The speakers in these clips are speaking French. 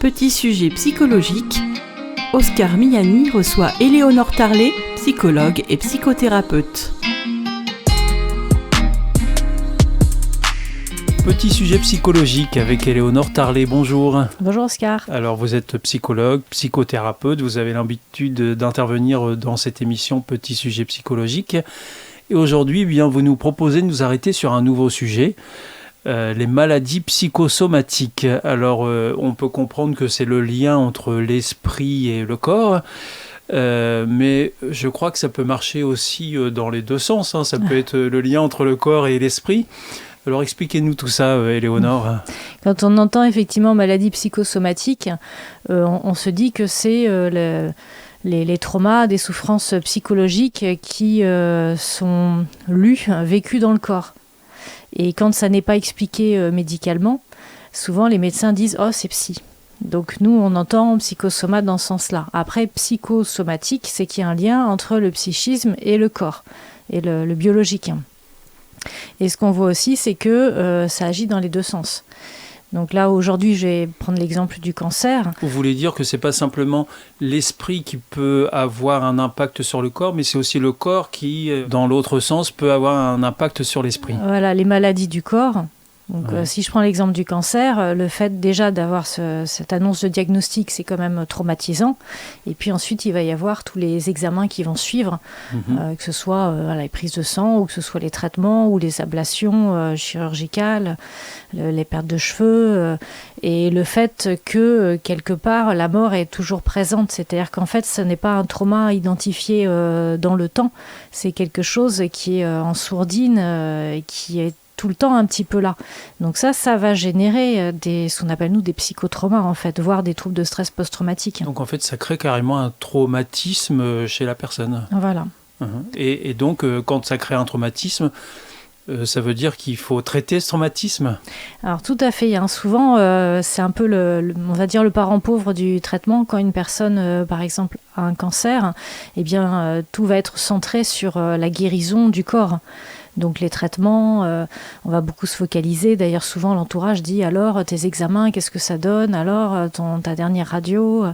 Petit sujet psychologique, Oscar Miani reçoit Éléonore Tarlet, psychologue et psychothérapeute. Petit sujet psychologique avec Éléonore Tarlet, bonjour. Bonjour Oscar. Alors vous êtes psychologue, psychothérapeute, vous avez l'habitude d'intervenir dans cette émission Petit sujet psychologique. Et aujourd'hui, eh bien, vous nous proposez de nous arrêter sur un nouveau sujet, les maladies psychosomatiques. Alors on peut comprendre que c'est le lien entre l'esprit et le corps. Mais je crois que ça peut marcher aussi dans les deux sens, hein. Ça peut être le lien entre le corps et l'esprit. Alors expliquez-nous tout ça, Éléonore. Quand on entend effectivement maladie psychosomatique, on se dit que c'est les traumas, des souffrances psychologiques qui sont vécues dans le corps. Et quand ça n'est pas expliqué médicalement, souvent les médecins disent « oh, c'est psy ». Donc nous, on entend psychosoma dans ce sens-là. Après, psychosomatique, c'est qu'il y a un lien entre le psychisme et le corps, et le biologique. Et ce qu'on voit aussi, c'est que ça agit dans les deux sens. Donc là, aujourd'hui, je vais prendre l'exemple du cancer. Vous voulez dire que ce n'est pas simplement l'esprit qui peut avoir un impact sur le corps, mais c'est aussi le corps qui, dans l'autre sens, peut avoir un impact sur l'esprit. Voilà, les maladies du corps. Donc, si je prends l'exemple du cancer, le fait déjà d'avoir cette annonce de diagnostic, c'est quand même traumatisant. Et puis ensuite, il va y avoir tous les examens qui vont suivre, que ce soit les prises de sang, ou que ce soit les traitements, ou les ablations chirurgicales, les pertes de cheveux. Et le fait que, quelque part, la mort est toujours présente. C'est-à-dire qu'en fait, ce n'est pas un trauma identifié dans le temps. C'est quelque chose qui est en sourdine, qui est tout le temps un petit peu là. Donc ça va générer ce qu'on appelle nous des psychotraumas en fait, voire des troubles de stress post-traumatique. Donc en fait, ça crée carrément un traumatisme chez la personne. Voilà. Et donc, quand ça crée un traumatisme, ça veut dire qu'il faut traiter ce traumatisme ? Alors tout à fait. Souvent, c'est un peu on va dire le parent pauvre du traitement. Quand une personne, par exemple, a un cancer, eh bien, tout va être centré sur la guérison du corps. Donc les traitements, on va beaucoup se focaliser. D'ailleurs, souvent, l'entourage dit « alors, tes examens, qu'est-ce que ça donne ? Alors, ta dernière radio ?»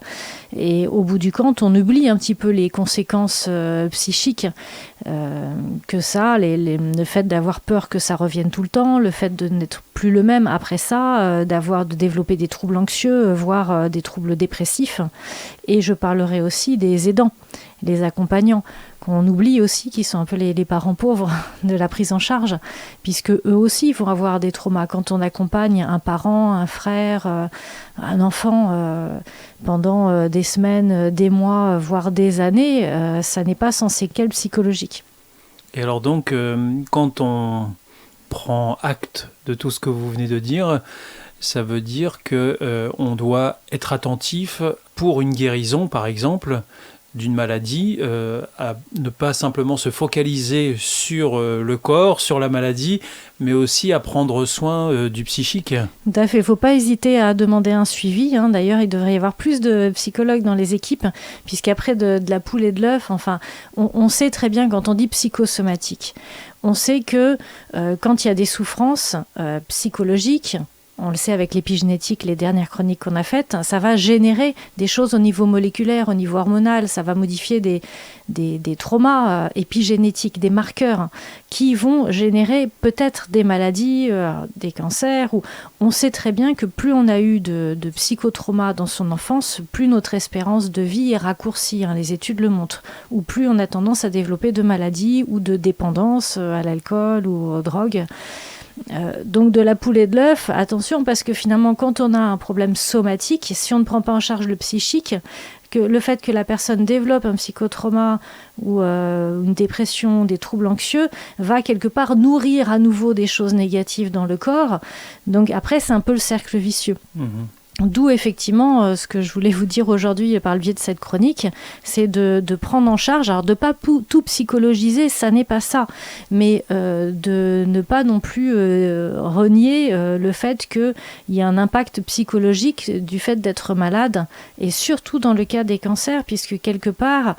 Et au bout du compte, on oublie un petit peu les conséquences psychiques que ça, le fait d'avoir peur que ça revienne tout le temps, le fait de n'être plus le même après ça, de développer des troubles anxieux, voire des troubles dépressifs. Et je parlerai aussi des aidants, les accompagnants, qu'on oublie aussi, qui sont un peu les parents pauvres de la prise en charge, puisque eux aussi vont avoir des traumas. Quand on accompagne un parent, un frère, un enfant pendant des semaines, des mois, voire des années, ça n'est pas sans séquelles psychologiques. Et alors donc, quand on prend acte de tout ce que vous venez de dire, ça veut dire qu'on doit être attentif pour une guérison, par exemple, d'une maladie, à ne pas simplement se focaliser sur le corps, sur la maladie, mais aussi à prendre soin du psychique. Tout à fait, il ne faut pas hésiter à demander un suivi. D'ailleurs, il devrait y avoir plus de psychologues dans les équipes, puisqu'après de la poule et de l'œuf, on sait très bien quand on dit psychosomatique. On sait que quand il y a des souffrances psychologiques, on le sait avec l'épigénétique, les dernières chroniques qu'on a faites, ça va générer des choses au niveau moléculaire, au niveau hormonal, ça va modifier des traumas épigénétiques, des marqueurs qui vont générer peut-être des maladies, des cancers. On sait très bien que plus on a eu de psychotraumas dans son enfance, plus notre espérance de vie est raccourcie, les études le montrent, ou plus on a tendance à développer de maladies ou de dépendance à l'alcool ou aux drogues. Donc de la poule et de l'œuf, attention, parce que finalement quand on a un problème somatique, si on ne prend pas en charge le psychique, que le fait que la personne développe un psychotrauma ou une dépression, des troubles anxieux, va quelque part nourrir à nouveau des choses négatives dans le corps. Donc après, c'est un peu le cercle vicieux. D'où effectivement ce que je voulais vous dire aujourd'hui par le biais de cette chronique, c'est de prendre en charge, alors de ne pas tout psychologiser, ça n'est pas ça, mais de ne pas non plus renier le fait qu'il y a un impact psychologique du fait d'être malade, et surtout dans le cas des cancers, puisque quelque part,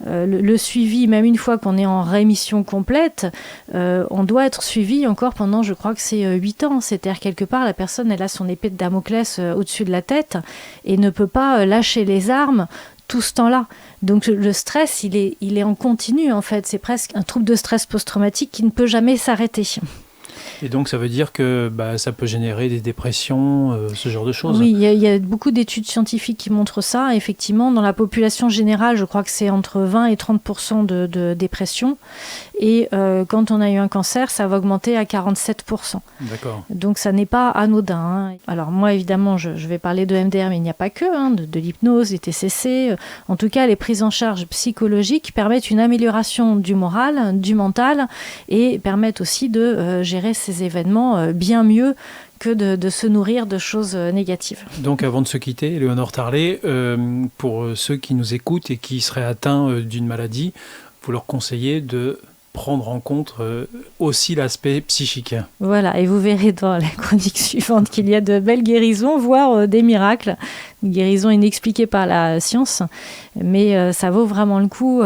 le suivi, même une fois qu'on est en rémission complète, on doit être suivi encore pendant, je crois que c'est 8 ans, c'est-à-dire quelque part la personne elle a son épée de Damoclès au-dessus de de la tête et ne peut pas lâcher les armes tout ce temps-là. Donc le stress, il est en continu en fait. C'est presque un trouble de stress post-traumatique qui ne peut jamais s'arrêter. Et donc, ça veut dire que ça peut générer des dépressions, ce genre de choses. Oui, il y a beaucoup d'études scientifiques qui montrent ça. Effectivement, dans la population générale, je crois que c'est entre 20 et 30% de dépression. Et quand on a eu un cancer, ça va augmenter à 47%. D'accord. Donc, ça n'est pas anodin. Hein. Alors, moi, évidemment, je vais parler de MDR, mais il n'y a pas que, de l'hypnose, des TCC. En tout cas, les prises en charge psychologiques permettent une amélioration du moral, du mental, et permettent aussi de gérer ces événements bien mieux que de se nourrir de choses négatives. Donc avant de se quitter, Éléonore Tarlet, pour ceux qui nous écoutent et qui seraient atteints d'une maladie, vous leur conseillez de prendre en compte aussi l'aspect psychique. Voilà, et vous verrez dans la chronique suivante qu'il y a de belles guérisons, voire des miracles, une guérison inexpliquée par la science, mais ça vaut vraiment le coup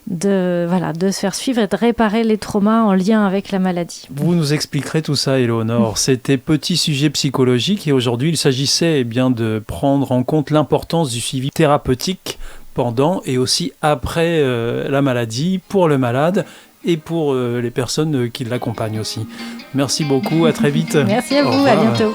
de se faire suivre et de réparer les traumas en lien avec la maladie. Vous nous expliquerez tout ça, Éléonore. C'était Petit Sujet Psychologique et aujourd'hui, il s'agissait de prendre en compte l'importance du suivi thérapeutique pendant et aussi après la maladie, pour le malade et pour les personnes qui l'accompagnent aussi. Merci beaucoup, à très vite. Merci à vous, à bientôt.